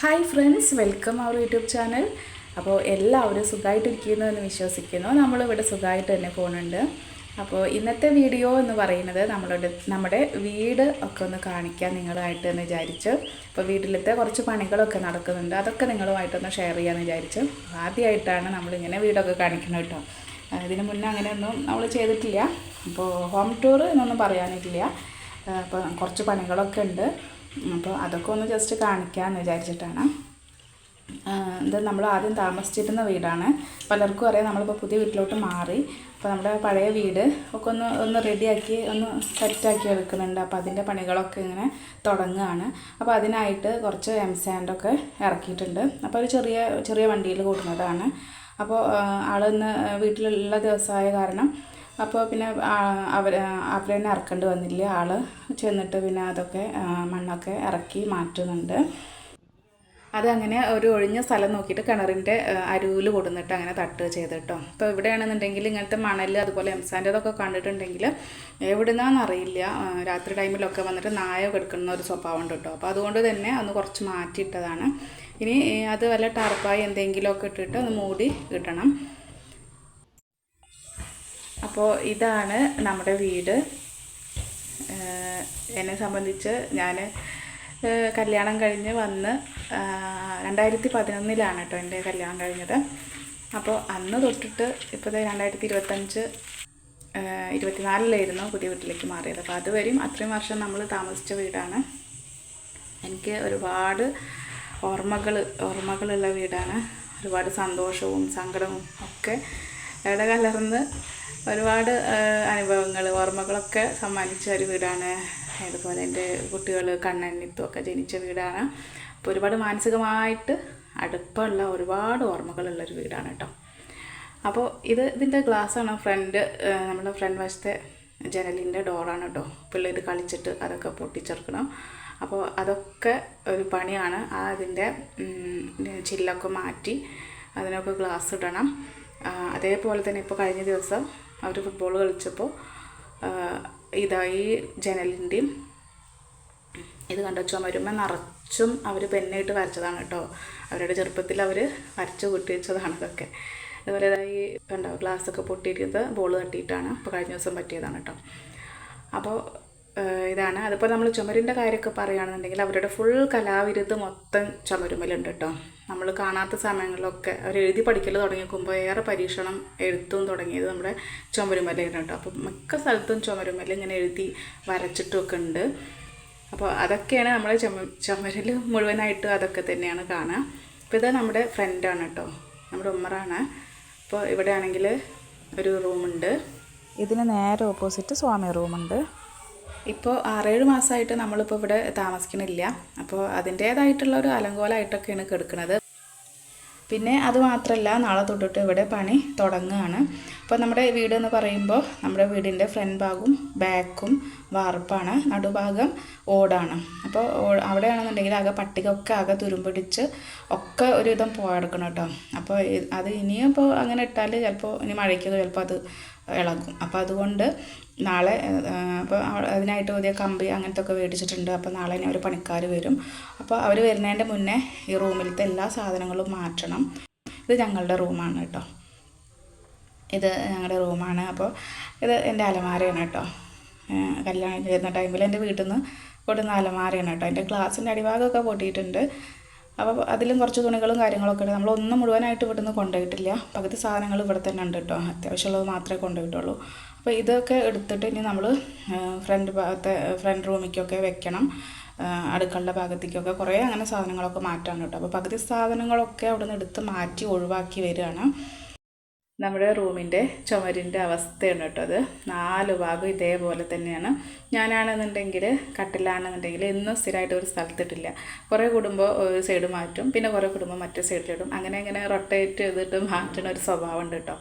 Hi friends, welcome our YouTube channel. അപ്പോൾ എല്ലാവരും സുഖമായിട്ടിരിക്കുന്നു എന്ന് വിശ്വസിക്കുന്നു. നമ്മളിവിടെ സുഖമായിട്ട് തന്നെ പോകുന്നുണ്ട്. അപ്പോൾ ഇന്നത്തെ വീഡിയോ എന്ന് പറയുന്നത് നമ്മുടെ വീട് ഒക്കെ ഒന്ന് കാണിക്കാൻ നിങ്ങളുമായിട്ട് എന്ന് വിചാരിച്ചു. അപ്പോൾ വീട്ടിലത്തെ കുറച്ച് പണികളൊക്കെ നടക്കുന്നുണ്ട്, അതൊക്കെ നിങ്ങളുമായിട്ടൊന്ന് ഷെയർ ചെയ്യാമെന്ന് വിചാരിച്ചു. ആദ്യമായിട്ടാണ് നമ്മളിങ്ങനെ വീടൊക്കെ കാണിക്കുന്നത് കേട്ടോ. ഇതിന് മുന്നേ അങ്ങനെയൊന്നും നമ്മൾ ചെയ്തിട്ടില്ല. അപ്പോൾ ഹോം ടൂർ എന്നൊന്നും പറയാനില്ല. അപ്പോൾ കുറച്ച് പണികളൊക്കെ ഉണ്ട്. അപ്പോൾ അതൊക്കെ ഒന്ന് ജസ്റ്റ് കാണിക്കാമെന്ന് വിചാരിച്ചിട്ടാണ്. ഇത് നമ്മൾ ആദ്യം താമസിച്ചിരുന്ന വീടാണ്. പലർക്കും അറിയാം, നമ്മളിപ്പോൾ പുതിയ വീട്ടിലോട്ട് മാറി. അപ്പോൾ നമ്മുടെ പഴയ വീട് ഒക്കെ ഒന്ന് റെഡിയാക്കി ഒന്ന് സെറ്റാക്കി എടുക്കുന്നുണ്ട്. അപ്പോൾ അതിൻ്റെ പണികളൊക്കെ ഇങ്ങനെ തുടങ്ങുകയാണ്. അപ്പോൾ അതിനായിട്ട് കുറച്ച് സാൻഡൊക്കെ ഇറക്കിയിട്ടുണ്ട്. അപ്പോൾ ഒരു ചെറിയ വണ്ടിയിൽ കൂടുന്നതാണ്. അപ്പോൾ ആളിന്ന് വീട്ടിലുള്ള ദിവസമായ കാരണം അപ്പോൾ പിന്നെ അവരെന്നെ ഇറക്കേണ്ടി വന്നില്ല. ആൾ ചെന്നിട്ട് പിന്നെ അതൊക്കെ മണ്ണൊക്കെ ഇറക്കി മാറ്റുന്നുണ്ട്. അതങ്ങനെ ഒരു ഒഴിഞ്ഞ സ്ഥലം നോക്കിയിട്ട് കിണറിൻ്റെ അരുവിൽ കൊടുന്നിട്ട് അങ്ങനെ തട്ട് ചെയ്ത് കേട്ടോ. അപ്പോൾ ഇവിടെയാണെന്നുണ്ടെങ്കിൽ ഇങ്ങനത്തെ മണൽ അതുപോലെ എംസാൻ്റെതൊക്കെ കണ്ടിട്ടുണ്ടെങ്കിൽ എവിടുന്നാണെന്നറിയില്ല, രാത്രി ടൈമിലൊക്കെ വന്നിട്ട് നായ കിടക്കുന്ന ഒരു സ്വഭാവം ഉണ്ട് കേട്ടോ. അപ്പോൾ അതുകൊണ്ട് തന്നെ ഒന്ന് കുറച്ച് മാറ്റിയിട്ടതാണ്. ഇനി അത് വല്ല ടാർപ്പായി എന്തെങ്കിലുമൊക്കെ ഇട്ടിട്ട് ഒന്ന് മൂടി കിട്ടണം. അപ്പോൾ ഇതാണ് നമ്മുടെ വീട്. എന്നെ സംബന്ധിച്ച് ഞാൻ കല്യാണം കഴിഞ്ഞ് വന്ന് 2011 കേട്ടോ എൻ്റെ കല്യാണം കഴിഞ്ഞത്. അപ്പോൾ അന്ന് തൊട്ടിട്ട് ഇപ്പോൾ 2025 24 പുതിയ വീട്ടിലേക്ക് മാറിയത്. അപ്പോൾ അതുവരെയും അത്രയും വർഷം നമ്മൾ താമസിച്ച വീടാണ്. എനിക്ക് ഒരുപാട് ഓർമ്മകളുള്ള വീടാണ്. ഒരുപാട് സന്തോഷവും സങ്കടവും ഒക്കെ ഇടകലർന്ന് ഒരുപാട് അനുഭവങ്ങൾ ഓർമ്മകളൊക്കെ സമ്മാനിച്ച ഒരു വീടാണ്. അതുപോലെ എൻ്റെ കുട്ടികൾ കണ്ണന്നിത്തുമൊക്കെ ജനിച്ച വീടാണ്. അപ്പോൾ ഒരുപാട് മാനസികമായിട്ട് അടുപ്പമുള്ള ഒരുപാട് ഓർമ്മകളുള്ളൊരു വീടാണ് കേട്ടോ. അപ്പോൾ ഇതിൻ്റെ ഗ്ലാസ്സാണ് നമ്മുടെ ഫ്രണ്ട് വശത്തെ ജനലിൻ്റെ ഡോറാണ് കേട്ടോ. പിള്ളേർ കളിച്ചിട്ട് അതൊക്കെ പൊട്ടിച്ചെറുക്കണം. അപ്പോൾ അതൊക്കെ ഒരു പണിയാണ്. അതിൻ്റെ ചില്ലൊക്കെ മാറ്റി അതിനൊക്കെ ഗ്ലാസ് ഇടണം. അതേപോലെ തന്നെ ഇപ്പോൾ കഴിഞ്ഞ ദിവസം അവർ ഫുട്ബോൾ കളിച്ചപ്പോൾ ഈ ജനലിൻ്റെയും ഇത് കണ്ട ചുമരുമ്മ നിറച്ചും അവർ പെന്നിട്ട് വരച്ചതാണ് കേട്ടോ. അവരുടെ ചെറുപ്പത്തിൽ അവർ വരച്ച് കൂട്ടി വെച്ചതാണ് ഇതൊക്കെ. അതുപോലെ ഈ കണ്ടോ ഗ്ലാസ്സൊക്കെ പൊട്ടിയിട്ട് ബോൾ തട്ടിയിട്ടാണ് ഇപ്പോൾ കഴിഞ്ഞ ദിവസം പറ്റിയതാണ് കേട്ടോ. അപ്പോൾ ഇതാണ്. അതിപ്പോൾ നമ്മൾ ചുമരിൻ്റെ കാര്യമൊക്കെ പറയുകയാണെന്നുണ്ടെങ്കിൽ അവരുടെ ഫുൾ കലാവിരുത് മൊത്തം ചുമരുമ്മലുണ്ട് കേട്ടോ. നമ്മൾ കാണാത്ത സമയങ്ങളിലൊക്കെ അവർ എഴുതി പഠിക്കൽ തുടങ്ങിക്കുമ്പോൾ ഏറെ പരീക്ഷണം എഴുത്തും തുടങ്ങിയത് നമ്മുടെ ചുമരുമ്മലായിരുന്നു കേട്ടോ. അപ്പോൾ മിക്ക സ്ഥലത്തും ചുമരുമ്മൽ ഇങ്ങനെ എഴുതി വരച്ചിട്ടൊക്കെ ഉണ്ട്. അപ്പോൾ അതൊക്കെയാണ് നമ്മളെ ചുമരിൽ മുഴുവനായിട്ട് അതൊക്കെ തന്നെയാണ് കാണുക. അപ്പോൾ ഇത് നമ്മുടെ ഫ്രണ്ടാണ് കേട്ടോ, നമ്മുടെ ഉമ്മറാണ്. അപ്പോൾ ഇവിടെ ആണെങ്കിൽ ഒരു റൂമുണ്ട്. ഇതിന് നേരെ ഓപ്പോസിറ്റ് സ്വാമി റൂമുണ്ട്. ഇപ്പോൾ 6-7 മാസമായിട്ട് നമ്മളിപ്പോൾ ഇവിടെ താമസിക്കണില്ല. അപ്പോൾ അതിൻ്റേതായിട്ടുള്ള ഒരു അലങ്കോലമായിട്ടൊക്കെയാണ് കിടക്കുന്നത്. പിന്നെ അതുമാത്രമല്ല, നാളെ തൊട്ടിട്ട് ഇവിടെ പണി തുടങ്ങുകയാണ്. അപ്പോൾ നമ്മുടെ വീട് എന്ന് പറയുമ്പോൾ നമ്മുടെ വീടിൻ്റെ ഫ്രണ്ട് ഭാഗവും ബാക്കും വാർപ്പാണ്, നടുഭാഗം ഓടാണ്. അപ്പോൾ അവിടെയാണെന്നുണ്ടെങ്കിൽ ആകെ പട്ടികയൊക്കെ ആകെ തുരുമ്പിടിച്ച് ഒക്കെ ഒരുവിധം പോയെടുക്കണം കേട്ടോ. അപ്പോൾ അത് ഇനിയും ഇപ്പോൾ അങ്ങനെ ഇട്ടാൽ ചിലപ്പോൾ ഇനി മഴയ്ക്ക് ചിലപ്പോൾ അത് ഇളകും. അപ്പോൾ അതുകൊണ്ട് നാളെ അപ്പോൾ അതിനായിട്ട് പുതിയ കമ്പി അങ്ങനത്തെ ഒക്കെ മേടിച്ചിട്ടുണ്ട്. അപ്പോൾ നാളെ ഇനി ഒരു പണിക്കാർ വരും. അപ്പോൾ അവർ വരുന്നതിൻ്റെ മുന്നേ ഈ റൂമിലത്തെ എല്ലാ സാധനങ്ങളും മാറ്റണം. ഇത് ഞങ്ങളുടെ റൂമാണ് കേട്ടോ. ഇത് ഞങ്ങളുടെ റൂമാണ്. അപ്പോൾ ഇത് എൻ്റെ അലമാരയാണ് കേട്ടോ. കല്യാണം ചെയ്യുന്ന ടൈമിൽ എൻ്റെ വീട്ടിൽ നിന്ന് കൊടുക്കുന്ന അലമാരയാണ് കേട്ടോ. എൻ്റെ ഗ്ലാസിൻ്റെ അടിഭാഗമൊക്കെ പൊട്ടിയിട്ടുണ്ട്. അപ്പോൾ അതിലും കുറച്ച് തുണികളും കാര്യങ്ങളൊക്കെ ഉണ്ട്. നമ്മളൊന്നും മുഴുവനായിട്ട് ഇവിടെ നിന്ന് കൊണ്ടുപോയിട്ടില്ല. പകുതി സാധനങ്ങൾ ഇവിടെ തന്നെ ഉണ്ട് കേട്ടോ. അത്യാവശ്യമുള്ളത് മാത്രമേ കൊണ്ടുപോയിട്ടുള്ളൂ. അപ്പോൾ ഇതൊക്കെ എടുത്തിട്ട് ഇനി നമ്മൾ ഫ്രണ്ട് റൂമിലേക്കൊക്കെ വെക്കണം. അടുക്കളുടെ ഭാഗത്തേക്കൊക്കെ കുറേ അങ്ങനെ സാധനങ്ങളൊക്കെ മാറ്റാണ് കേട്ടോ. അപ്പോൾ പകുതി സാധനങ്ങളൊക്കെ അവിടെ നിന്ന് എടുത്ത് മാറ്റി ഒഴിവാക്കി വരികയാണ്. നമ്മുടെ റൂമിൻ്റെ ചുമരിൻ്റെ അവസ്ഥയാണ് കേട്ടോ. അത് 4 ഭാഗം ഇതേപോലെ തന്നെയാണ്. ഞാനാണെന്നുണ്ടെങ്കിൽ കട്ടിലാണെന്നുണ്ടെങ്കിൽ എന്നും സ്ഥിരമായിട്ട് ഒരു സ്ഥലത്തിട്ടില്ല. കുറേ കൂടുമ്പോൾ ഒരു സൈഡ് മാറ്റും, പിന്നെ കുറേ കൂടുമ്പോൾ മറ്റേ സൈഡിലിടും. അങ്ങനെ റൊട്ടേറ്റ് ചെയ്തിട്ട് മാറ്റുന്ന ഒരു സ്വഭാവം ഉണ്ട് കേട്ടോ.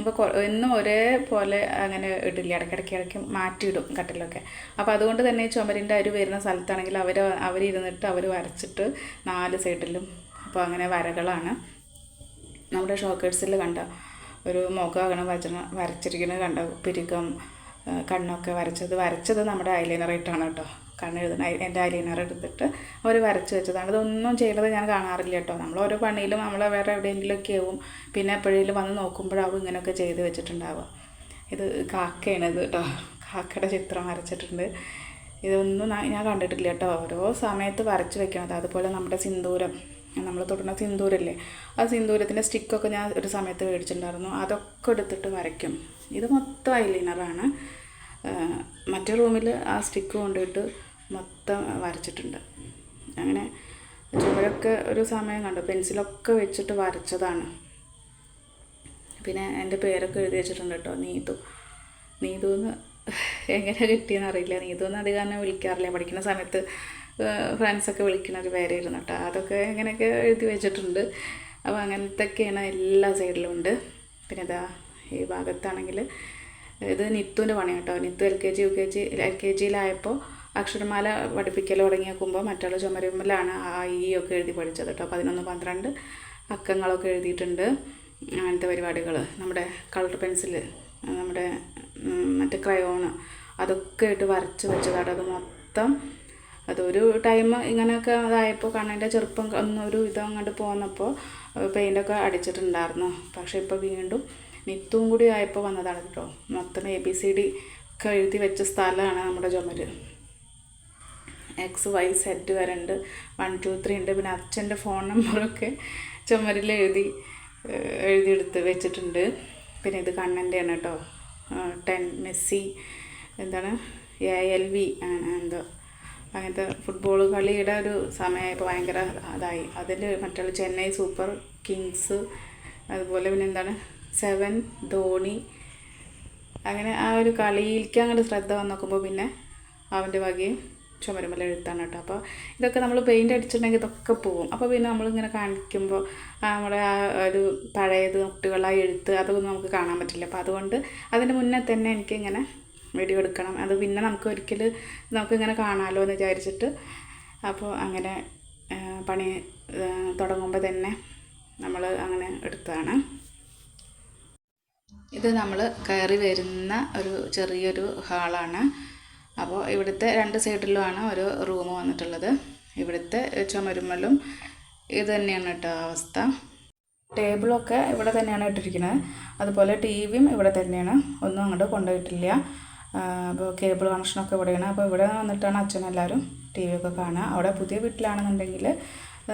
അപ്പോൾ എന്നും ഒരേപോലെ അങ്ങനെ ഇടില്ല, ഇടയ്ക്കിടയ്ക്ക് മാറ്റിയിടും കട്ടിലൊക്കെ. അപ്പോൾ അതുകൊണ്ട് തന്നെ ചുമരിൻ്റെ അരി വരുന്ന സ്ഥലത്താണെങ്കിൽ അവരിരുന്നിട്ട് അവർ വരച്ചിട്ട് 4 സൈഡിലും അപ്പോൾ അങ്ങനെ വരകളാണ്. നമ്മുടെ ഷോക്കേഴ്സിൽ കണ്ട ഒരു മുഖം വരച്ചിരിക്കുന്നത് കണ്ട പിരികം കണ്ണൊക്കെ വരച്ചത് നമ്മുടെ ഐലൈനറായിട്ടാണ് കേട്ടോ. കണ്ണെഴുതണം. എൻ്റെ ഐലൈനർ എടുത്തിട്ട് അവർ വരച്ച് വെച്ചതാണ്. ഇതൊന്നും ചെയ്യുന്നത് ഞാൻ കാണാറില്ല കേട്ടോ. നമ്മൾ ഓരോ പണിയിലും നമ്മൾ വേറെ എവിടെയെങ്കിലുമൊക്കെ ആവും, പിന്നെ എപ്പോഴെങ്കിലും വന്ന് നോക്കുമ്പോഴാവും ഇങ്ങനെയൊക്കെ ചെയ്ത് വെച്ചിട്ടുണ്ടാവുക. ഇത് കാക്കയാണിത് കേട്ടോ, കാക്കയുടെ ചിത്രം വരച്ചിട്ടുണ്ട്. ഇതൊന്നും ഞാൻ കണ്ടിട്ടില്ല കേട്ടോ. ഓരോ സമയത്ത് വരച്ച് വെക്കണത്. അതുപോലെ നമ്മുടെ സിന്ദൂരം, നമ്മൾ തൊടുന്ന സിന്ദൂരല്ലേ, ആ സിന്ദൂരത്തിൻ്റെ സ്റ്റിക്കൊക്കെ ഞാൻ ഒരു സമയത്ത് മേടിച്ചിട്ടുണ്ടായിരുന്നു. അതൊക്കെ എടുത്തിട്ട് വരയ്ക്കും. ഇത് മൊത്തം ഐലൈനറാണ്. മറ്റേ റൂമിൽ ആ സ്റ്റിക്ക് കൊണ്ടുപോയിട്ട് മൊത്തം വരച്ചിട്ടുണ്ട്. അങ്ങനെ ചുവരൊക്കെ ഒരു സമയം കണ്ടു പെൻസിലൊക്കെ വെച്ചിട്ട് വരച്ചതാണ്. പിന്നെ എൻ്റെ പേരൊക്കെ എഴുതി വെച്ചിട്ടുണ്ട് കേട്ടോ, നീതു എന്ന് എങ്ങനെ കിട്ടിയെന്ന് അറിയില്ല. നീതു എന്ന് അധികം തന്നെ വിളിക്കാറില്ല. പഠിക്കുന്ന സമയത്ത് ഫ്രണ്ട്സൊക്കെ വിളിക്കുന്ന ഒരു പേരായിരുന്നു കേട്ടോ. അതൊക്കെ എങ്ങനെയൊക്കെ എഴുതി വെച്ചിട്ടുണ്ട്. അപ്പോൾ അങ്ങനത്തെയൊക്കെയാണ് എല്ലാ സൈഡിലും ഉണ്ട്. പിന്നെ ഇതാ ഈ ഭാഗത്താണെങ്കിൽ ഇത് നിത്തുവിൻ്റെ പണി കേട്ടോ. നിത്തു LKG അക്ഷരമാല പഠിപ്പിക്കൽ തുടങ്ങി നോക്കുമ്പോൾ മറ്റുള്ള ചുമരുമ്മലാണ് ആ ഈ ഒക്കെ എഴുതി പഠിച്ചത് കേട്ടോ. 11, 12 അക്കങ്ങളൊക്കെ എഴുതിയിട്ടുണ്ട്. അങ്ങനത്തെ പരിപാടികൾ, നമ്മുടെ കളർ പെൻസില്, നമ്മുടെ മറ്റേ ക്രയോണ്, അതൊക്കെ ഇട്ട് വരച്ച് വെച്ചതാണ്. അത് മൊത്തം അതൊരു ടൈം ഇങ്ങനെയൊക്കെ അതായപ്പോൾ കണ്ണിൻ്റെ ചെറുപ്പം ഒന്നൊരു ഇതങ്ങോട്ട് പോന്നപ്പോൾ പെയിൻ്റൊക്കെ അടിച്ചിട്ടുണ്ടായിരുന്നു. പക്ഷേ ഇപ്പോൾ വീണ്ടും നിത്തും കൂടി ആയപ്പോൾ വന്നതാണ് കേട്ടോ. മൊത്തം ABCD ഒക്കെ എഴുതി വെച്ച സ്ഥലമാണ് നമ്മുടെ ചുമര്. XYZ വരെ ഉണ്ട്, 1 2 3 ഉണ്ട്. പിന്നെ അച്ഛൻ്റെ ഫോൺ നമ്പറൊക്കെ ചുമരിൽ എഴുതിയെടുത്ത് വെച്ചിട്ടുണ്ട്. പിന്നെ ഇത് കണ്ണൻ്റെയാണ് കേട്ടോ. 10 മെസ്സി എന്താണ് ALV എന്തോ അങ്ങനത്തെ ഫുട്ബോൾ കളിയുടെ ഒരു സമയമായപ്പോൾ ഭയങ്കര അതായി. അതിൽ മറ്റുള്ള ചെന്നൈ സൂപ്പർ കിങ്സ്, അതുപോലെ പിന്നെ എന്താണ് 7 ധോണി, അങ്ങനെ ആ ഒരു കളിയിലേക്ക് അങ്ങോട്ട് ശ്രദ്ധ വന്ന് നോക്കുമ്പോൾ പിന്നെ അവൻ്റെ വകയും ചുമരുമല എഴുത്താണ് കേട്ടോ. അപ്പോൾ ഇതൊക്കെ നമ്മൾ പെയിൻ്റ് അടിച്ചിട്ടുണ്ടെങ്കിൽ ഇതൊക്കെ പോകും. അപ്പോൾ പിന്നെ നമ്മളിങ്ങനെ കാണിക്കുമ്പോൾ നമ്മുടെ ആ ഒരു പഴയത് കുട്ടികളായ എഴുത്ത് അതൊന്നും നമുക്ക് കാണാൻ പറ്റില്ല. അപ്പോൾ അതുകൊണ്ട് അതിന് മുന്നേ തന്നെ എനിക്കിങ്ങനെ വീഡിയോ എടുക്കണം. അത് പിന്നെ നമുക്കിങ്ങനെ കാണാമല്ലോ എന്ന് വിചാരിച്ചിട്ട് അപ്പോൾ അങ്ങനെ പണി തുടങ്ങുമ്പോൾ തന്നെ നമ്മൾ അങ്ങനെ എടുത്തതാണ്. ഇത് നമ്മൾ കയറി വരുന്ന ഒരു ചെറിയൊരു ഹാളാണ്. അപ്പോൾ ഇവിടുത്തെ 2 സൈഡിലുമാണ് ഒരു റൂം വന്നിട്ടുള്ളത്. ഇവിടുത്തെ ചുമരുമ്മലും ഇത് തന്നെയാണ് കേട്ടോ അവസ്ഥ. ടേബിളൊക്കെ ഇവിടെ തന്നെയാണ് ഇട്ടിരിക്കുന്നത്. അതുപോലെ TVയും ഇവിടെ തന്നെയാണ്, ഒന്നും അങ്ങോട്ട് കൊണ്ടുപോയിട്ടില്ല. അപ്പോൾ കേബിൾ കണക്ഷനൊക്കെ ഇവിടെയാണ്. അപ്പോൾ ഇവിടെ വന്നിട്ടാണ് അച്ഛനെല്ലാവരും TV ഒക്കെ കാണുക. അവിടെ പുതിയ വീട്ടിലാണെന്നുണ്ടെങ്കിൽ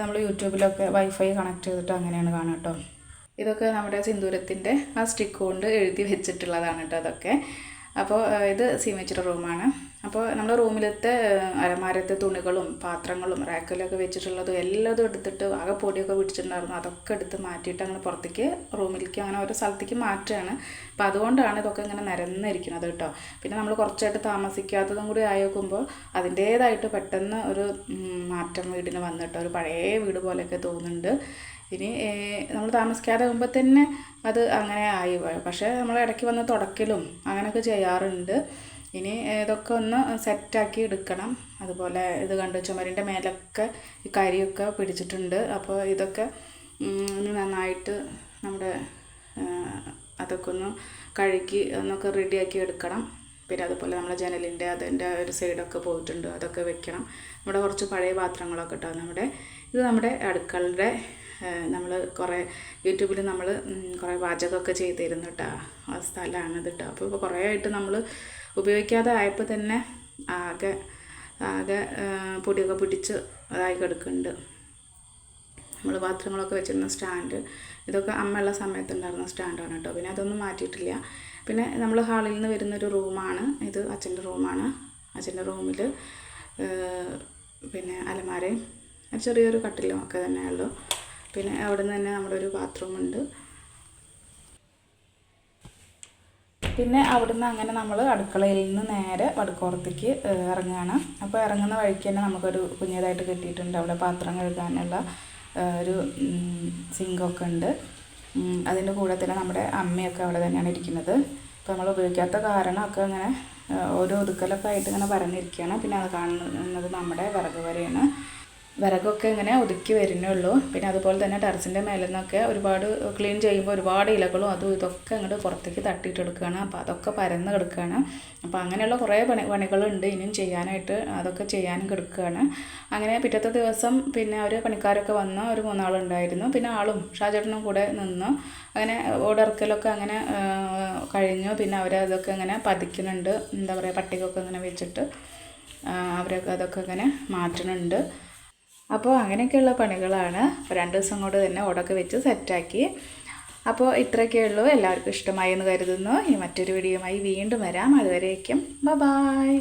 നമ്മൾ യൂട്യൂബിലൊക്കെ വൈഫൈ കണക്ട് ചെയ്തിട്ട് അങ്ങനെയാണ് കാണുക കേട്ടോ. ഇതൊക്കെ നമ്മുടെ സിന്ദൂരത്തിൻ്റെ ആ സ്റ്റിക്ക് കൊണ്ട് എഴുതി വെച്ചിട്ടുള്ളതാണ് കേട്ടോ അതൊക്കെ. അപ്പോൾ ഇത് സീമേച്ചിയുടെ റൂമാണ്. അപ്പോൾ നമ്മുടെ റൂമിലത്തെ അലമാരത്തെ തുണികളും പാത്രങ്ങളും റാക്കിലൊക്കെ വെച്ചിട്ടുള്ളതും എല്ലാതും എടുത്തിട്ട് ആകെ പൊടിയൊക്കെ പിടിച്ചിട്ടുണ്ടായിരുന്നു. അതൊക്കെ എടുത്ത് മാറ്റിയിട്ട് അങ്ങനെ പുറത്തേക്ക് റൂമിലേക്ക് അങ്ങനെ ഓരോ സ്ഥലത്തേക്ക് മാറ്റുകയാണ്. അപ്പോൾ അതുകൊണ്ടാണ് ഇതൊക്കെ ഇങ്ങനെ നിരന്നിരിക്കുന്നത് കേട്ടോ. പിന്നെ നമ്മൾ കുറച്ചായിട്ട് താമസിക്കാത്തതും കൂടി ആയി നോക്കുമ്പോൾ അതിൻ്റേതായിട്ട് പെട്ടെന്ന് ഒരു മാറ്റം വീടിന് വന്നിട്ടോ. ഒരു പഴയ വീട് പോലെയൊക്കെ തോന്നുന്നുണ്ട്. ഇനി നമ്മൾ താമസിക്കാതെ ആകുമ്പോൾ തന്നെ അത് അങ്ങനെ ആയി. പക്ഷേ നമ്മൾ ഇടയ്ക്ക് വന്ന് തുടക്കലും അങ്ങനെയൊക്കെ ചെയ്യാറുണ്ട്. ഇനി ഇതൊക്കെ ഒന്ന് സെറ്റാക്കി എടുക്കണം. അതുപോലെ ഇത് കണ്ട് ചുമരിൻ്റെ മേലൊക്കെ ഈ കരിയൊക്കെ പിടിച്ചിട്ടുണ്ട്. അപ്പോൾ ഇതൊക്കെ നന്നായിട്ട് നമ്മുടെ അതൊക്കെ ഒന്ന് കഴുകി ഒന്നൊക്കെ റെഡിയാക്കി എടുക്കണം. പിന്നെ അതുപോലെ നമ്മളെ ജനലിൻ്റെ അതിൻ്റെ ഒരു സൈഡൊക്കെ പോയിട്ടുണ്ട്, അതൊക്കെ വെക്കണം. നമ്മുടെ കുറച്ച് പഴയ പാത്രങ്ങളൊക്കെ കേട്ടോ. ഇത് നമ്മുടെ അടുക്കളയുടെ നമ്മൾ കുറേ യൂട്യൂബിൽ നമ്മൾ കുറേ പാചകമൊക്കെ ചെയ്തിരുന്നു കേട്ടോ. ആ സ്ഥലമാണിത് കേട്ടോ. അപ്പോൾ ഇപ്പോൾ കുറേ ആയിട്ട് നമ്മൾ ഉപയോഗിക്കാതെ ആയപ്പോൾ തന്നെ ആകെ പൊടിയൊക്കെ പിടിച്ച് അതായി കിടക്കുന്നുണ്ട്. നമ്മൾ പാത്രങ്ങളൊക്കെ വെച്ചിരുന്ന സ്റ്റാൻഡ്, ഇതൊക്കെ അമ്മയുള്ള സമയത്തുണ്ടായിരുന്ന സ്റ്റാൻഡാണ് കേട്ടോ. പിന്നെ അതൊന്നും മാറ്റിയിട്ടില്ല. പിന്നെ നമ്മൾ ഹാളിൽ നിന്ന് വരുന്നൊരു റൂമാണ് ഇത്. അച്ഛൻ്റെ റൂമാണ്. അച്ഛൻ്റെ റൂമിൽ പിന്നെ അലമാരയും ചെറിയൊരു കട്ടിലും ഒക്കെ തന്നെയുള്ളൂ. പിന്നെ അവിടെ നിന്ന് തന്നെ നമ്മുടെ ഒരു ബാത്റൂമുണ്ട്. പിന്നെ അവിടുന്ന് അങ്ങനെ നമ്മൾ അടുക്കളയിൽ നിന്ന് നേരെ വടക്കോറത്തേക്ക് ഇറങ്ങുകയാണ്. അപ്പോൾ ഇറങ്ങുന്ന വഴിക്ക് തന്നെ നമുക്കൊരു കുഞ്ഞതായിട്ട് കിട്ടിയിട്ടുണ്ട്. അവിടെ പാത്രം കഴുകാനുള്ള ഒരു സിങ്കൊക്കെ ഉണ്ട്. അതിൻ്റെ കൂടെ തന്നെ നമ്മുടെ അമ്മയൊക്കെ അവിടെ തന്നെയാണ് ഇരിക്കുന്നത്. അപ്പോൾ നമ്മൾ ഉപയോഗിക്കാത്ത കാരണമൊക്കെ അങ്ങനെ ഓരോ ഒതുക്കലൊക്കെ ആയിട്ട് ഇങ്ങനെ പറഞ്ഞിരിക്കുകയാണ്. പിന്നെ അത് കാണുന്നത് നമ്മുടെ വിറക് വരെയാണ്. വിറകൊക്കെ ഇങ്ങനെ ഒതുക്കി വരുന്നുള്ളൂ. പിന്നെ അതുപോലെ തന്നെ ടെറസിൻ്റെ മേലെ നിന്നൊക്കെ ഒരുപാട് ക്ലീൻ ചെയ്യുമ്പോൾ ഒരുപാട് ഇലകളും അതും ഇതൊക്കെ അങ്ങോട്ട് പുറത്തേക്ക് തട്ടിയിട്ടെടുക്കുകയാണ്. അപ്പോൾ അതൊക്കെ പരന്ന് കിടക്കുകയാണ്. അപ്പോൾ അങ്ങനെയുള്ള കുറേ പണികളുണ്ട് ഇനിയും ചെയ്യാനായിട്ട്. അതൊക്കെ ചെയ്യാനും കിടക്കുകയാണ്. അങ്ങനെ പിറ്റത്തെ ദിവസം പിന്നെ ഒരു പണിക്കാരൊക്കെ വന്ന് ഒരു 3 ആളുണ്ടായിരുന്നു. പിന്നെ ആളും ഷാജേട്ടനും കൂടെ നിന്ന് അങ്ങനെ ഓടിറക്കലൊക്കെ അങ്ങനെ കഴിഞ്ഞു. പിന്നെ അവരതൊക്കെ ഇങ്ങനെ പതിക്കുന്നുണ്ട്, എന്താ പറയുക, പട്ടികയൊക്കെ ഇങ്ങനെ വെച്ചിട്ട് അവരൊക്കെ അതൊക്കെ ഇങ്ങനെ മാറ്റുന്നുണ്ട്. അപ്പോൾ അങ്ങനെയൊക്കെയുള്ള പണികളാണ്. 2 ദിവസം കൊണ്ട് തന്നെ ഓടൊക്കെ വെച്ച് സെറ്റാക്കി. അപ്പോൾ ഇത്രയൊക്കെയുള്ളൂ. എല്ലാവർക്കും ഇഷ്ടമായി എന്ന് കരുതുന്നു. ഇനി മറ്റൊരു വീഡിയോയുമായി വീണ്ടും വരാം. അതുവരേക്കും ബൈ.